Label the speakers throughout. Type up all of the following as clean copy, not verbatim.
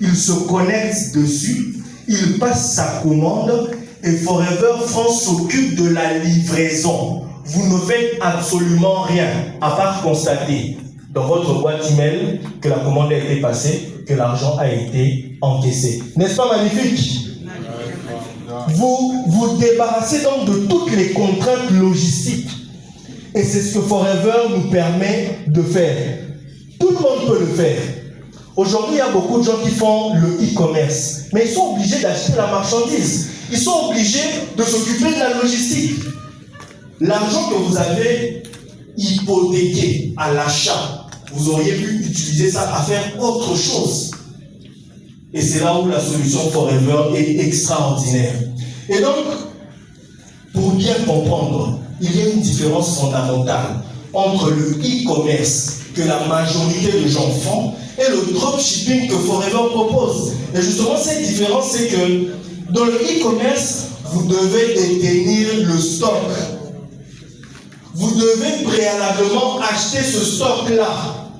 Speaker 1: il se connecte dessus, il passe sa commande et Forever France s'occupe de la livraison. Vous ne faites absolument rien à part constater dans votre boîte email que la commande a été passée, que l'argent a été encaissé. N'est-ce pas magnifique? Vous vous débarrassez donc de toutes les contraintes logistiques. Et c'est ce que Forever nous permet de faire. Tout le monde peut le faire. Aujourd'hui, il y a beaucoup de gens qui font le e-commerce, mais ils sont obligés d'acheter la marchandise. Ils sont obligés de s'occuper de la logistique. L'argent que vous avez hypothéqué à l'achat, vous auriez pu utiliser ça à faire autre chose. Et c'est là où la solution Forever est extraordinaire. Et donc, pour bien comprendre, il y a une différence fondamentale entre le e-commerce que la majorité des gens font et le dropshipping que Forever propose. Et justement, cette différence, c'est que dans le e-commerce, vous devez détenir le stock. Vous devez préalablement acheter ce stock-là.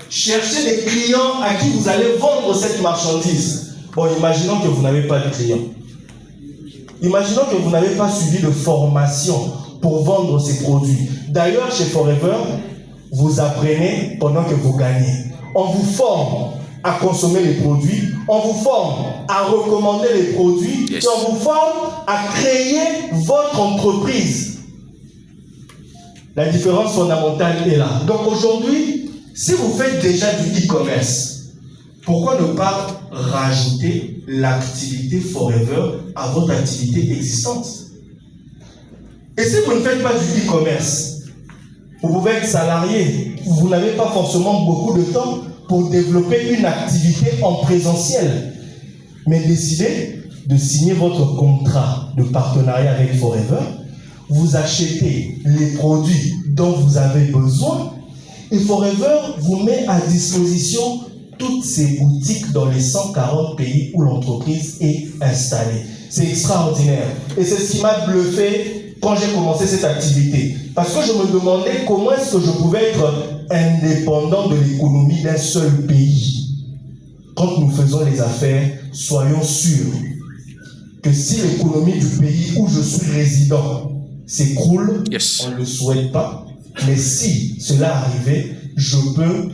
Speaker 1: Cherchez des clients à qui vous allez vendre cette marchandise. Bon, imaginons que vous n'avez pas de clients. Imaginons que vous n'avez pas suivi de formation pour vendre ces produits. D'ailleurs, chez Forever, vous apprenez pendant que vous gagnez. On vous forme à consommer les produits, on vous forme à recommander les produits, et on vous forme à créer votre entreprise. La différence fondamentale est là. Donc aujourd'hui, si vous faites déjà du e-commerce, pourquoi ne pas rajouter l'activité Forever à votre activité existante? Et si vous ne faites pas du e-commerce, vous pouvez être salarié, vous n'avez pas forcément beaucoup de temps pour développer une activité en présentiel, mais décidez de signer votre contrat de partenariat avec Forever, vous achetez les produits dont vous avez besoin et Forever vous met à disposition toutes ces boutiques dans les 140 pays où l'entreprise est installée. C'est extraordinaire. Et c'est ce qui m'a bluffé quand j'ai commencé cette activité. Parce que je me demandais comment est-ce que je pouvais être indépendant de l'économie d'un seul pays. Quand nous faisons les affaires, soyons sûrs que si l'économie du pays où je suis résident s'écroule, on ne le souhaite pas. Mais si cela arrivait, je peux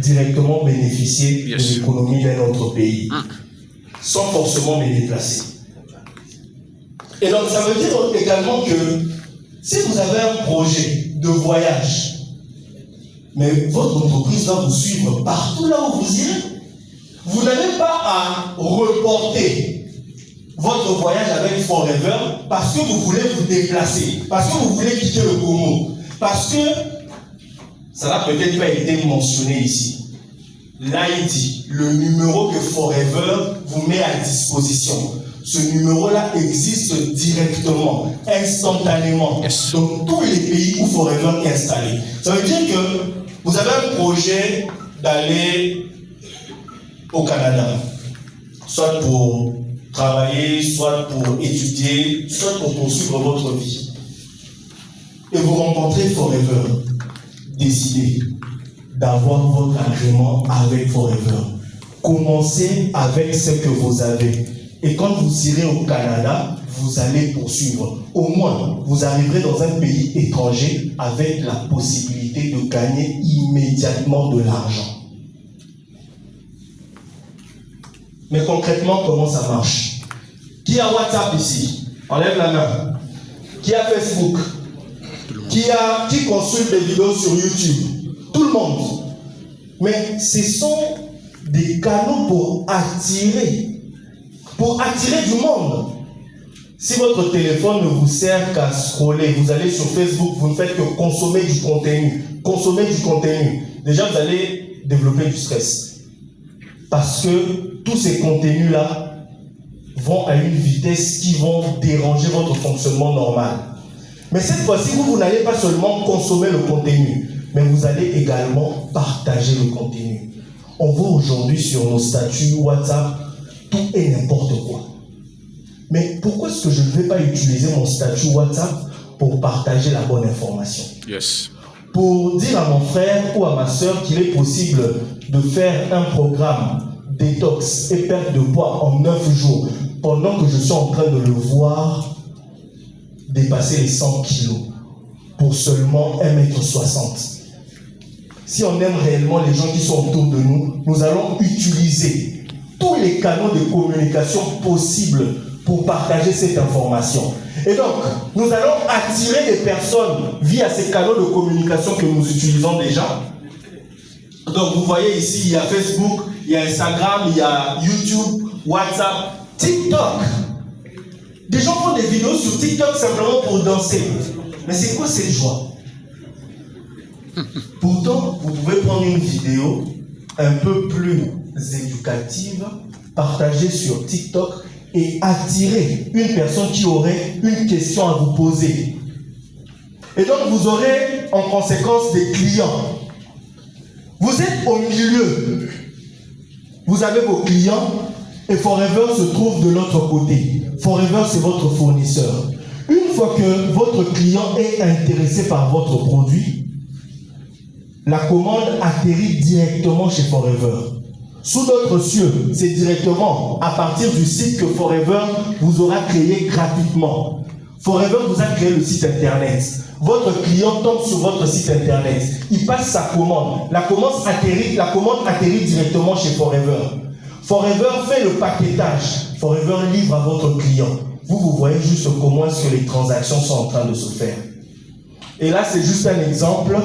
Speaker 1: directement bénéficier de l'économie d'un autre pays, sans forcément me déplacer. Et donc ça veut dire également que si vous avez un projet de voyage, mais votre entreprise va vous suivre partout là où vous irez, vous n'avez pas à reporter votre voyage avec Forever parce que vous voulez vous déplacer, parce que vous voulez quitter le Congo, parce que ça n'a peut-être pas été mentionné ici. Là, il dit, le numéro que Forever vous met à disposition, ce numéro-là existe directement, instantanément, dans tous les pays où Forever est installé. Ça veut dire que vous avez un projet d'aller au Canada, soit pour travailler, soit pour étudier, soit pour poursuivre votre vie. Et vous rencontrez Forever. Décidez d'avoir votre agrément avec Forever. Commencez avec ce que vous avez. Et quand vous irez au Canada, vous allez poursuivre. Au moins, vous arriverez dans un pays étranger avec la possibilité de gagner immédiatement de l'argent. Mais concrètement, comment ça marche? Qui a WhatsApp ici? Enlève la main. Qui a Facebook? Qui consulte des vidéos sur YouTube? Tout le monde. Mais ce sont des canaux pour attirer du monde. Si votre téléphone ne vous sert qu'à scroller, vous allez sur Facebook, vous ne faites que consommer du contenu. Consommer du contenu. Déjà, vous allez développer du stress. Parce que tous ces contenus-là vont à une vitesse qui vont déranger votre fonctionnement normal. Mais cette fois-ci, vous n'allez pas seulement consommer le contenu, mais vous allez également partager le contenu. On voit aujourd'hui sur nos statuts WhatsApp tout et n'importe quoi. Mais pourquoi est-ce que je ne vais pas utiliser mon statut WhatsApp pour partager la bonne information? pour dire à mon frère ou à ma soeur qu'il est possible de faire un programme détox et perte de poids en 9 jours, pendant que je suis en train de le voir dépasser les 100 kilos pour seulement 1,60 m. Si on aime réellement les gens qui sont autour de nous, nous allons utiliser tous les canaux de communication possibles pour partager cette information. Et donc, nous allons attirer des personnes via ces canaux de communication que nous utilisons déjà. Donc, vous voyez ici, il y a Facebook, il y a Instagram, il y a YouTube, WhatsApp, TikTok. Des gens font des vidéos sur TikTok simplement pour danser. Mais c'est quoi cette joie? Pourtant, vous pouvez prendre une vidéo un peu plus éducative, partagée sur TikTok et attirer une personne qui aurait une question à vous poser. Et donc, vous aurez en conséquence des clients. Vous êtes au milieu. Vous avez vos clients et Forever se trouve de l'autre côté. Forever, c'est votre fournisseur. Une fois que votre client est intéressé par votre produit, la commande atterrit directement chez Forever. Sous d'autres cieux, c'est directement à partir du site que Forever vous aura créé gratuitement. Forever vous a créé le site internet. Votre client tombe sur votre site internet. Il passe sa commande. La commande atterrit directement chez Forever. Forever fait le paquetage. Forever livre à votre client. Vous voyez juste comment est-ce que les transactions sont en train de se faire. Et là, c'est juste un exemple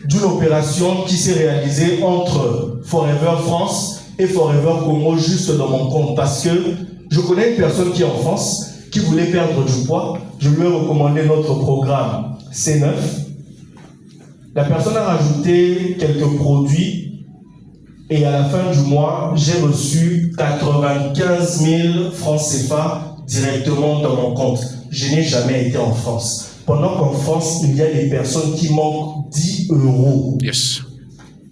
Speaker 1: d'une opération qui s'est réalisée entre Forever France et Forever Congo juste dans mon compte. Parce que je connais une personne qui est en France, qui voulait perdre du poids. Je lui ai recommandé notre programme C9. La personne a rajouté quelques produits et à la fin du mois, j'ai reçu 95 000 francs CFA directement dans mon compte. Je n'ai jamais été en France. Pendant qu'en France, il y a des personnes qui manquent 10 €.
Speaker 2: Yes.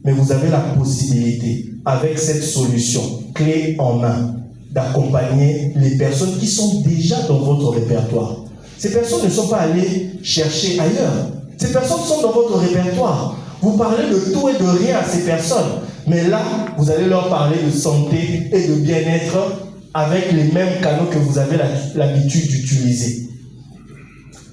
Speaker 1: Mais vous avez la possibilité, avec cette solution, clé en main, d'accompagner les personnes qui sont déjà dans votre répertoire. Ces personnes ne sont pas allées chercher ailleurs. Ces personnes sont dans votre répertoire. Vous parlez de tout et de rien à ces personnes. Mais là, vous allez leur parler de santé et de bien-être avec les mêmes canaux que vous avez l'habitude d'utiliser.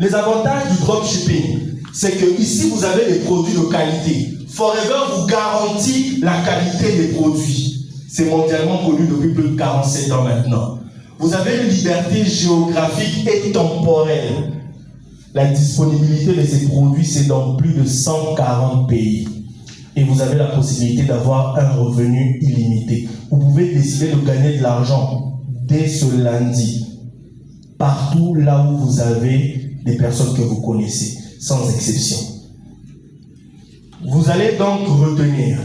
Speaker 1: Les avantages du dropshipping, c'est que ici, vous avez des produits de qualité. Forever vous garantit la qualité des produits. C'est mondialement connu depuis plus de 47 ans maintenant. Vous avez une liberté géographique et temporelle. La disponibilité de ces produits, c'est dans plus de 140 pays. Et vous avez la possibilité d'avoir un revenu illimité. Vous pouvez décider de gagner de l'argent dès ce lundi, partout là où vous avez des personnes que vous connaissez, sans exception. Vous allez donc retenir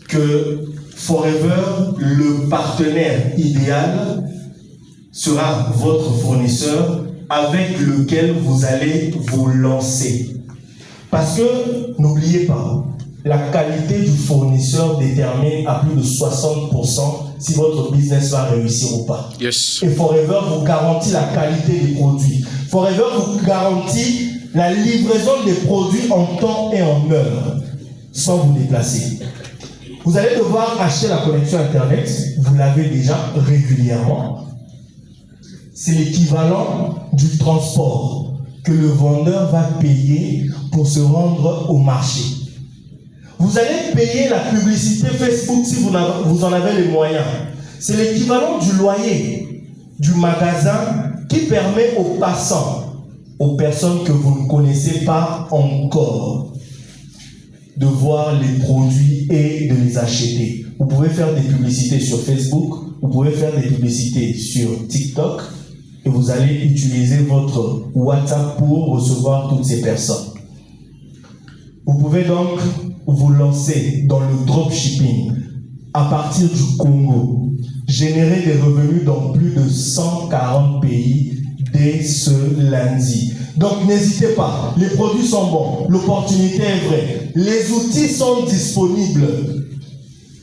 Speaker 1: que Forever, le partenaire idéal, sera votre fournisseur avec lequel vous allez vous lancer. Parce que, n'oubliez pas, la qualité du fournisseur détermine à plus de 60% si votre business va réussir ou pas.
Speaker 2: Yes.
Speaker 1: Et Forever vous garantit la qualité des produits. Forever vous garantit la livraison des produits en temps et en heure, sans vous déplacer. Vous allez devoir acheter la connexion Internet, vous l'avez déjà régulièrement. C'est l'équivalent du transport que le vendeur va payer pour se rendre au marché. Vous allez payer la publicité Facebook si vous en avez les moyens. C'est l'équivalent du loyer du magasin qui permet aux passants, aux personnes que vous ne connaissez pas encore, de voir les produits et de les acheter. Vous pouvez faire des publicités sur Facebook, vous pouvez faire des publicités sur TikTok et vous allez utiliser votre WhatsApp pour recevoir toutes ces personnes. Vous pouvez donc vous lancer dans le dropshipping à partir du Congo, générer des revenus dans plus de 140 pays dès ce lundi. Donc n'hésitez pas, les produits sont bons, l'opportunité est vraie, les outils sont disponibles.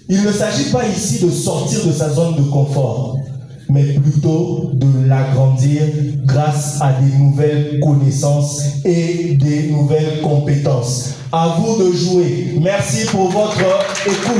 Speaker 1: Il ne s'agit pas ici de sortir de sa zone de confort. mais plutôt de l'agrandir grâce à des nouvelles connaissances et des nouvelles compétences. À vous de jouer. Merci pour votre écoute.